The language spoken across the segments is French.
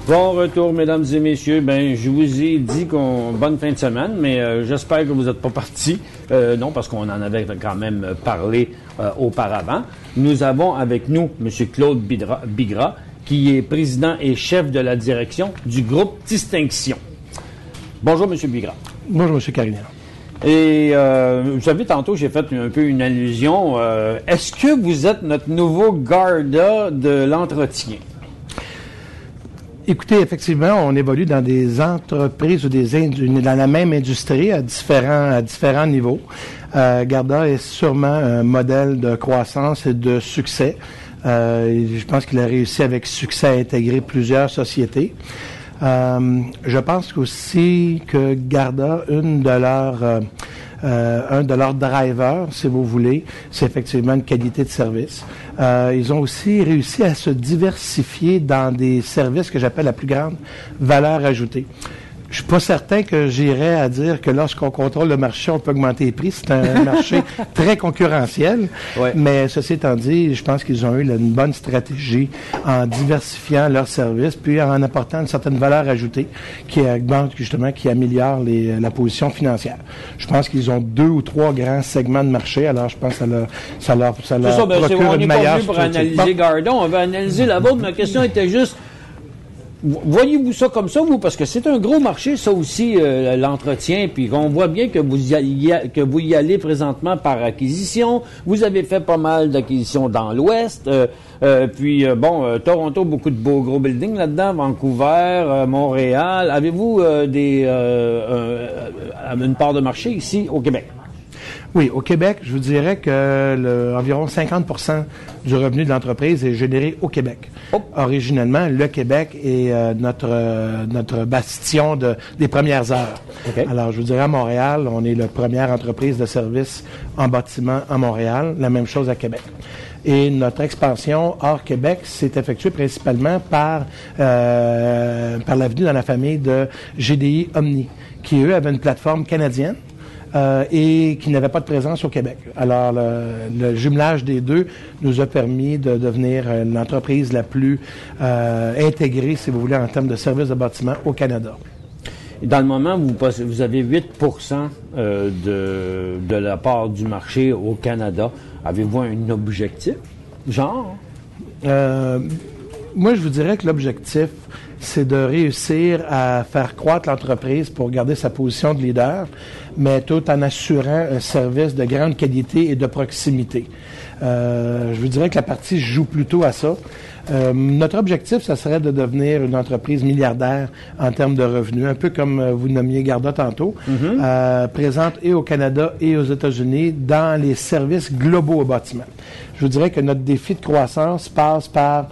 Bon retour, mesdames et messieurs. Je vous ai dit bonne fin de semaine, mais j'espère que vous n'êtes pas partis. Non, parce qu'on en avait quand même parlé auparavant. Nous avons avec nous M. Claude Bigras, qui est président et chef de la direction du groupe Distinction. Bonjour, M. Bigras. Bonjour, M. Carignan. Et vous savez, tantôt, j'ai fait un peu une allusion. Est-ce que vous êtes notre nouveau Garda de l'entretien? Écoutez, effectivement, on évolue dans des entreprises ou dans la même industrie à différents niveaux. Garda est sûrement un modèle de croissance et de succès. Je pense qu'il a réussi avec succès à intégrer plusieurs sociétés. Je pense aussi que Garda, un de leurs drivers, si vous voulez, c'est effectivement une qualité de service. Ils ont aussi réussi à se diversifier dans des services que j'appelle la plus grande valeur ajoutée. Je suis pas certain que j'irais à dire que lorsqu'on contrôle le marché, on peut augmenter les prix. C'est un marché très concurrentiel. Ouais. Mais ceci étant dit, je pense qu'ils ont eu une bonne stratégie en diversifiant leurs services, puis en apportant une certaine valeur ajoutée qui améliore la position financière. Je pense qu'ils ont 2 ou 3 grands segments de marché. Alors, je pense que ça leur procure une meilleure structure. On n'est pas venu pour analyser Garda, on veut analyser la vôtre. Ma question était juste... Voyez-vous ça comme ça, vous? Parce que c'est un gros marché, ça aussi, l'entretien. Puis on voit bien que vous y allez présentement par acquisition. Vous avez fait pas mal d'acquisitions dans l'Ouest. Toronto, beaucoup de beaux gros buildings là-dedans. Vancouver, Montréal. Avez-vous une part de marché ici au Québec? Oui, au Québec, je vous dirais que environ 50% du revenu de l'entreprise est généré au Québec. Oh. Originellement, le Québec est notre bastion des premières heures. Okay. Alors, je vous dirais à Montréal, on est la première entreprise de services en bâtiment à Montréal. La même chose à Québec. Et notre expansion hors Québec s'est effectuée principalement par l'avenue dans la famille de GDI Omni, qui, eux, avaient une plateforme canadienne. Et qui n'avait pas de présence au Québec. Alors, le jumelage des deux nous a permis de devenir l'entreprise la plus intégrée, si vous voulez, en termes de services de bâtiment au Canada. Dans le moment où vous avez 8% de la part du marché au Canada, avez-vous un objectif, genre? Moi, je vous dirais que l'objectif, c'est de réussir à faire croître l'entreprise pour garder sa position de leader, mais tout en assurant un service de grande qualité et de proximité. Je vous dirais que la partie joue plutôt à ça. Notre objectif, ça serait de devenir une entreprise milliardaire en termes de revenus, un peu comme vous nommiez Garda tantôt, présente et au Canada et aux États-Unis dans les services globaux au bâtiment. Je vous dirais que notre défi de croissance passe par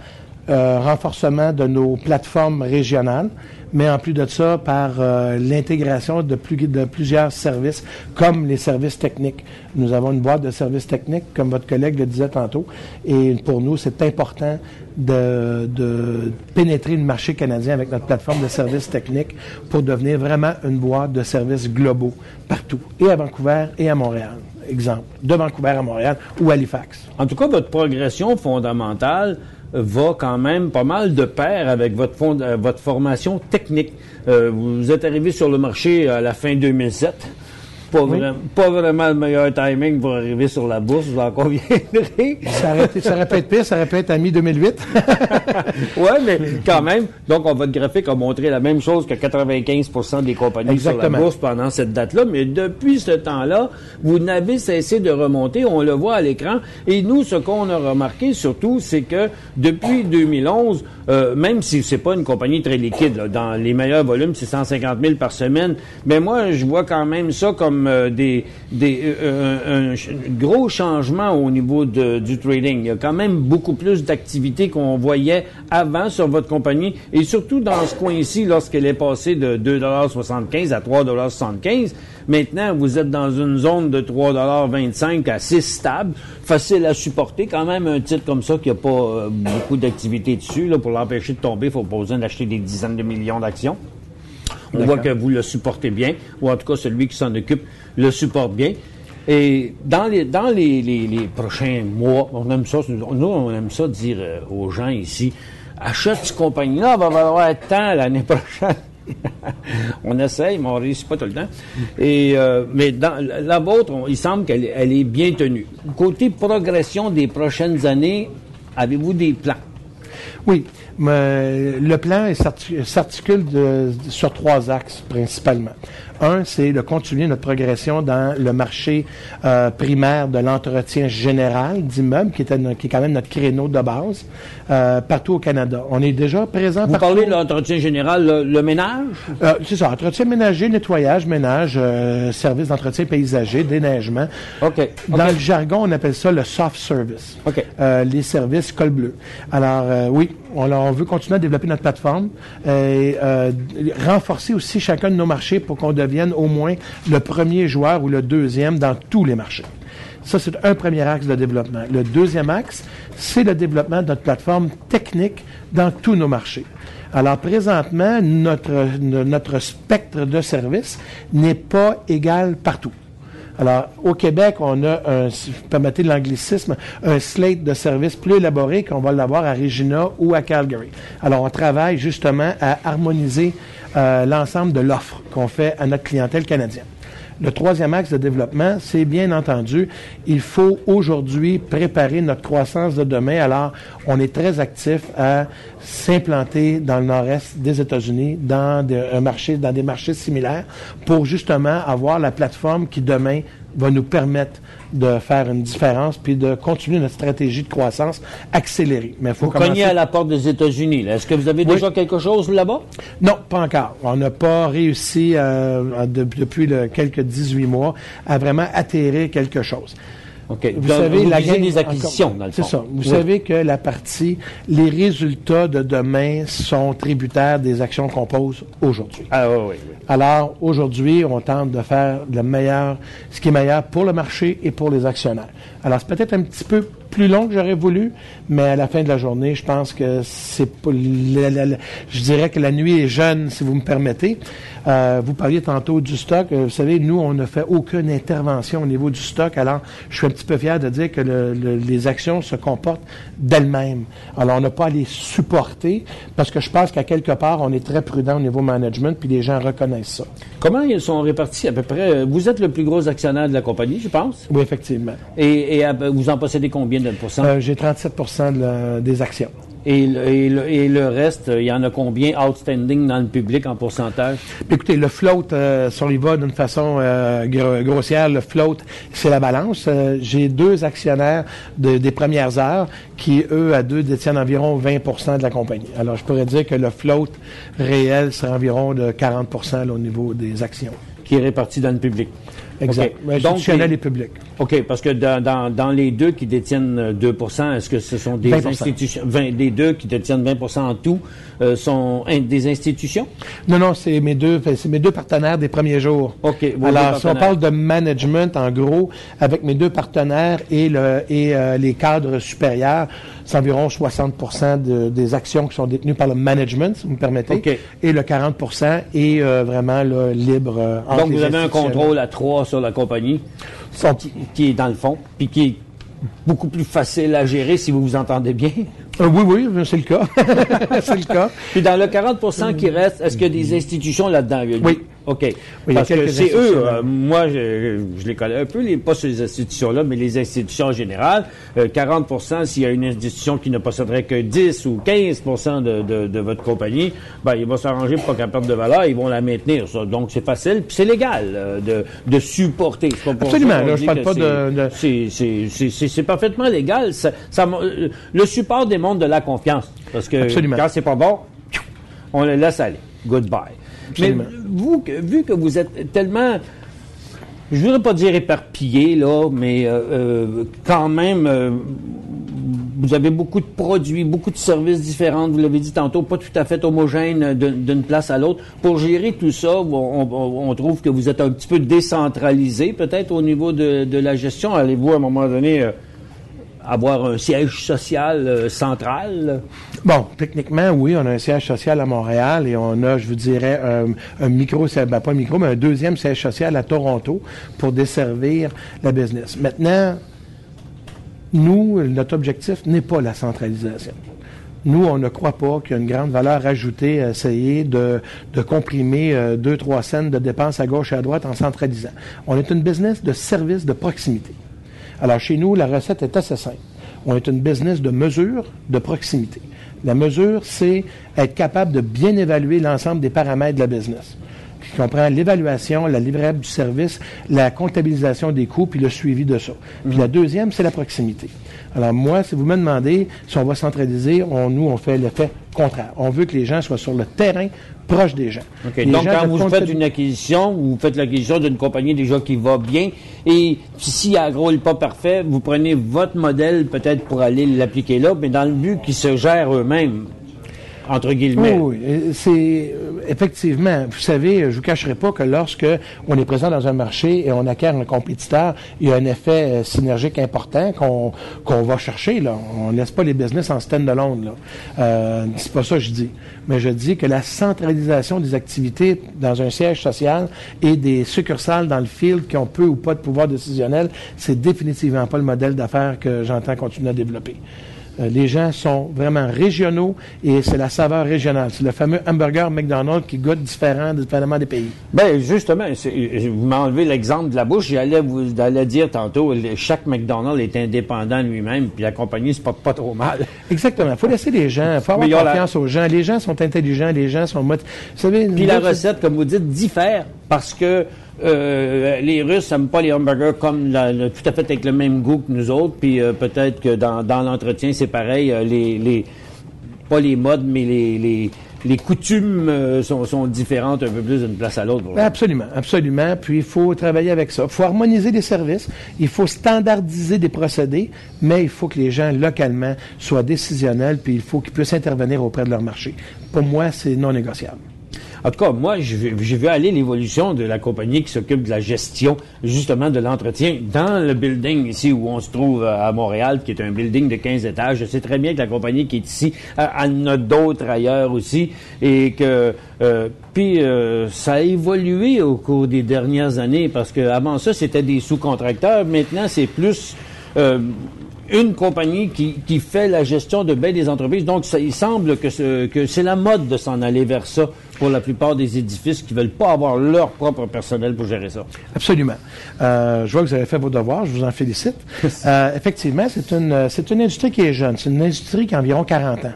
renforcement de nos plateformes régionales, mais en plus de ça, par l'intégration de plusieurs services, comme les services techniques. Nous avons une boîte de services techniques, comme votre collègue le disait tantôt, et pour nous, c'est important de pénétrer le marché canadien avec notre plateforme de services techniques pour devenir vraiment une boîte de services globaux partout, et à Vancouver et à Montréal. Exemple, de Vancouver à Montréal ou à Halifax. En tout cas, votre progression fondamentale va quand même pas mal de pair avec votre formation technique. Vous êtes arrivé sur le marché à la fin 2007. Pas vraiment le meilleur timing pour arriver sur la bourse, vous en conviendrez. Ça aurait pu être pire, ça aurait pu être à mi-2008. Oui, mais quand même. Donc, votre graphique a montré la même chose que 95% des compagnies Exactement. Sur la bourse pendant cette date-là. Mais depuis ce temps-là, vous n'avez cessé de remonter. On le voit à l'écran. Et nous, ce qu'on a remarqué surtout, c'est que depuis 2011, même si c'est pas une compagnie très liquide, là, dans les meilleurs volumes, c'est 150 000 par semaine. Mais moi, je vois quand même ça comme un gros changement au niveau du trading. Il y a quand même beaucoup plus d'activités qu'on voyait avant sur votre compagnie et surtout dans ce coin-ci lorsqu'elle est passée de 2,75 à 3,75 Maintenant, vous êtes dans une zone de 3,25 assez stable, facile à supporter. Quand même, un titre comme ça qui n'a pas beaucoup d'activité dessus, là, pour l'empêcher de tomber, il faut pas besoin d'acheter des dizaines de millions d'actions. On voit que vous le supportez bien, ou en tout cas celui qui s'en occupe le supporte bien. Et dans les prochains mois, on aime ça dire aux gens ici, achète cette compagnie-là, elle va valoir tant l'année prochaine. On essaye, mais on ne réussit pas tout le temps. Mais dans la vôtre, il semble qu'elle est bien tenue. Côté progression des prochaines années, avez-vous des plans? Oui, mais le plan s'articule sur 3 axes principalement. Un, c'est de continuer notre progression dans le marché primaire de l'entretien général d'immeubles, qui est quand même notre créneau de base, partout au Canada. On est déjà présent partout. Vous parlez de l'entretien général, le ménage? C'est ça, entretien ménager, nettoyage, ménage, service d'entretien paysager, déneigement. OK. Dans le jargon, on appelle ça le soft service. OK. Les services col bleu. Alors, oui, on veut continuer à développer notre plateforme et renforcer aussi chacun de nos marchés pour qu'on devienne au moins le premier joueur ou le deuxième dans tous les marchés. Ça, c'est un premier axe de développement. Le deuxième axe, c'est le développement de notre plateforme technique dans tous nos marchés. Alors, présentement, notre spectre de services n'est pas égal partout. Alors, au Québec, on a permettez l'anglicisme, un slate de services plus élaboré qu'on va l'avoir à Regina ou à Calgary. Alors, on travaille justement à harmoniser l'ensemble de l'offre qu'on fait à notre clientèle canadienne. Le troisième axe de développement, c'est bien entendu, il faut aujourd'hui préparer notre croissance de demain. Alors, on est très actif à s'implanter dans le nord-est des États-Unis, dans des marchés similaires, pour justement avoir la plateforme qui demain va nous permettre de faire une différence puis de continuer notre stratégie de croissance accélérée. Mais faut cognez à la porte des États-Unis. Là. Est-ce que vous avez déjà quelque chose là-bas? Non, pas encore. On n'a pas réussi depuis quelques 18 mois à vraiment atterrir quelque chose. OK. Vous savez, la gain des acquisitions, dans le fond. C'est ça. Vous savez que les résultats de demain sont tributaires des actions qu'on pose aujourd'hui. Ah oui, oui. Alors, aujourd'hui, on tente de faire ce qui est meilleur pour le marché et pour les actionnaires. Alors, c'est peut-être un petit peu plus long que j'aurais voulu, mais à la fin de la journée, je pense que c'est pas je dirais que la nuit est jeune, si vous me permettez. Vous parliez tantôt du stock. Vous savez, nous, on n'a fait aucune intervention au niveau du stock. Alors, je suis un petit peu fier de dire que les actions se comportent d'elles-mêmes. Alors, on n'a pas à les supporter parce que je pense qu'à quelque part, on est très prudent au niveau management puis les gens reconnaissent ça. Comment ils sont répartis à peu près? Vous êtes le plus gros actionnaire de la compagnie, je pense? Oui, effectivement. Et vous en possédez combien de pourcents? J'ai 37 des actions. Et le reste, il y en a combien outstanding dans le public en pourcentage? Écoutez, le float, si on y va d'une façon grossière, le float, c'est la balance. J'ai 2 actionnaires des premières heures qui, eux, à 2, détiennent environ 20 de la compagnie. Alors, je pourrais dire que le float réel serait environ de 40 là, au niveau des actions. Qui est réparti dans le public. Exact. Okay. Institutionnel et public. OK, parce que dans les 2 qui détiennent 2 est-ce que ce sont des institutions, les 2 qui détiennent 20 en tout, sont des institutions? Non, c'est mes deux partenaires des premiers jours. OK. Alors, si on parle de management, en gros, avec mes 2 partenaires et les cadres supérieurs, c'est environ 60 des actions qui sont détenues par le management, si vous me permettez. OK. Et le 40 est vraiment libre entre Donc, vous avez un contrôle à 3 sur la compagnie qui est dans le fond, puis qui est beaucoup plus facile à gérer si vous vous entendez bien. Oui, c'est le cas. C'est le cas. Puis dans le 40 qui reste, est-ce qu'il y a des institutions là-dedans? Oui. OK. Oui, parce que c'est eux, moi, je les connais un peu, pas ces institutions-là, mais les institutions en général. 40 s'il y a une institution qui ne posséderait que 10 ou 15 de votre compagnie, il va s'arranger pour qu'elle perde de valeur, ils vont la maintenir. Ça. Donc, c'est facile, puis c'est légal de supporter. C'est pas pour absolument, ça là, je parle pas de... C'est parfaitement légal. Le support démontre de la confiance. Parce que quand c'est pas bon, on le laisse aller. Goodbye. Absolument. Mais vous, vu que vous êtes tellement, je voudrais pas dire éparpillé, là, mais quand même, vous avez beaucoup de produits, beaucoup de services différents, vous l'avez dit tantôt, pas tout à fait homogènes d'une place à l'autre. Pour gérer tout ça, on trouve que vous êtes un petit peu décentralisé, peut-être au niveau de la gestion. Allez-vous, à un moment donné, avoir un siège social central? Bon, techniquement, oui, on a un siège social à Montréal et on a, je vous dirais, un micro, pas un micro, mais un deuxième siège social à Toronto pour desservir la business. Maintenant, nous, notre objectif n'est pas la centralisation. Nous, on ne croit pas qu'il y a une grande valeur ajoutée à essayer de comprimer 2-3 cents de dépenses à gauche et à droite en centralisant. On est une business de service de proximité. Alors, chez nous, la recette est assez simple. On est une business de mesure, de proximité. La mesure, c'est être capable de bien évaluer l'ensemble des paramètres de la business, qui comprend l'évaluation, la livraison du service, la comptabilisation des coûts, puis le suivi de ça. Puis la deuxième, c'est la proximité. Alors moi, si vous me demandez si on va centraliser, nous, on fait l'effet contraire. On veut que les gens soient sur le terrain, proche des gens. Okay. Donc, quand vous faites une acquisition, vous faites l'acquisition d'une compagnie déjà qui va bien, et si elle ne roule pas parfait, vous prenez votre modèle peut-être pour aller l'appliquer là, mais dans le but qu'ils se gèrent eux-mêmes. Entre guillemets. Oui, c'est effectivement. Vous savez, je vous cacherai pas que lorsque on est présent dans un marché et on acquiert un compétiteur, il y a un effet synergique important qu'on va chercher là. On laisse pas les business en stand-alone là. C'est pas ça que je dis, mais je dis que la centralisation des activités dans un siège social et des succursales dans le field qui ont peu ou pas de pouvoir décisionnel, c'est définitivement pas le modèle d'affaires que j'entends continuer à développer. Les gens sont vraiment régionaux et c'est la saveur régionale. C'est le fameux hamburger McDonald's qui goûte dépendamment des pays. Bien, justement, vous m'enlevez l'exemple de la bouche. J'allais vous dire tantôt, chaque McDonald's est indépendant lui-même, puis la compagnie se porte pas trop mal. Exactement. Il faut laisser les gens, il faut avoir confiance aux gens. Les gens sont intelligents, les gens sont... Vous savez, puis la recette, comme vous dites, diffère parce que les Russes n'aiment pas les hamburgers comme tout à fait avec le même goût que nous autres, puis peut-être que dans l'entretien, c'est pareil, pas les modes, mais les coutumes sont différentes un peu plus d'une place à l'autre. Absolument, absolument. Puis il faut travailler avec ça. Il faut harmoniser les services, il faut standardiser des procédés, mais il faut que les gens localement soient décisionnels, puis il faut qu'ils puissent intervenir auprès de leur marché. Pour moi, c'est non négociable. En tout cas, moi, j'ai vu aller l'évolution de la compagnie qui s'occupe de la gestion, justement, de l'entretien dans le building ici où on se trouve à Montréal, qui est un building de 15 étages. Je sais très bien que la compagnie qui est ici en a d'autres ailleurs aussi et que ça a évolué au cours des dernières années parce que avant ça, c'était des sous-contracteurs. Maintenant, c'est plus une compagnie qui fait la gestion de bien des entreprises. Donc, il semble que c'est la mode de s'en aller vers ça pour la plupart des édifices qui veulent pas avoir leur propre personnel pour gérer ça. Absolument. Je vois que vous avez fait vos devoirs. Je vous en félicite. Effectivement, c'est une industrie qui est jeune. C'est une industrie qui a environ 40 ans.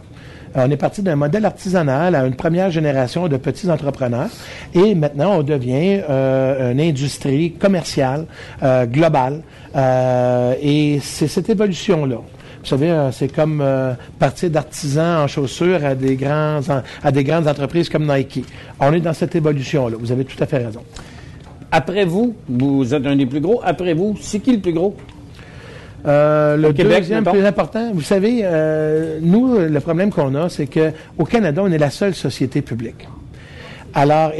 On est parti d'un modèle artisanal à une première génération de petits entrepreneurs et maintenant on devient une industrie commerciale, globale et c'est cette évolution-là. Vous savez, c'est comme partir d'artisans en chaussures à des grandes entreprises comme Nike. On est dans cette évolution-là. Vous avez tout à fait raison. Après vous, vous êtes un des plus gros. Après vous, c'est qui le plus gros? Le deuxième plus important, vous savez, nous, le problème qu'on a, c'est que au Canada, on est la seule société publique. Alors,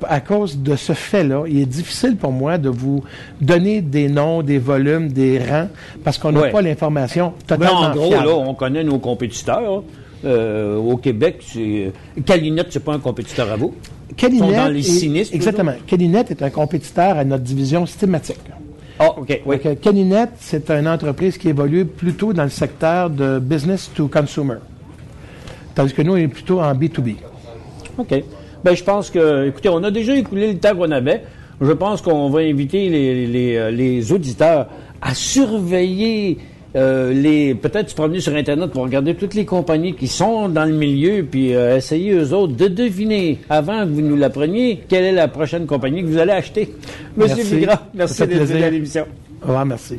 à cause de ce fait-là, il est difficile pour moi de vous donner des noms, des volumes, des rangs, parce qu'on n'a pas l'information totalement fiable. En gros, fiable. Là, on connaît nos compétiteurs. Au Québec, Calinette, c'est pas un compétiteur à vous. Calinette, ils sont dans les sinistres. Exactement. Calinette est un compétiteur à notre division systématique. Ah, OK. Oui. Calinette, c'est une entreprise qui évolue plutôt dans le secteur de business to consumer. Tandis que nous, on est plutôt en B2B. OK. Ben, je pense que, écoutez, on a déjà écoulé le temps qu'on avait. Je pense qu'on va inviter les auditeurs à surveiller peut-être se promener sur Internet pour regarder toutes les compagnies qui sont dans le milieu, puis essayer eux autres de deviner, avant que vous nous l'appreniez, quelle est la prochaine compagnie que vous allez acheter. Monsieur Bigras, merci d'être venu à l'émission. Au revoir, merci.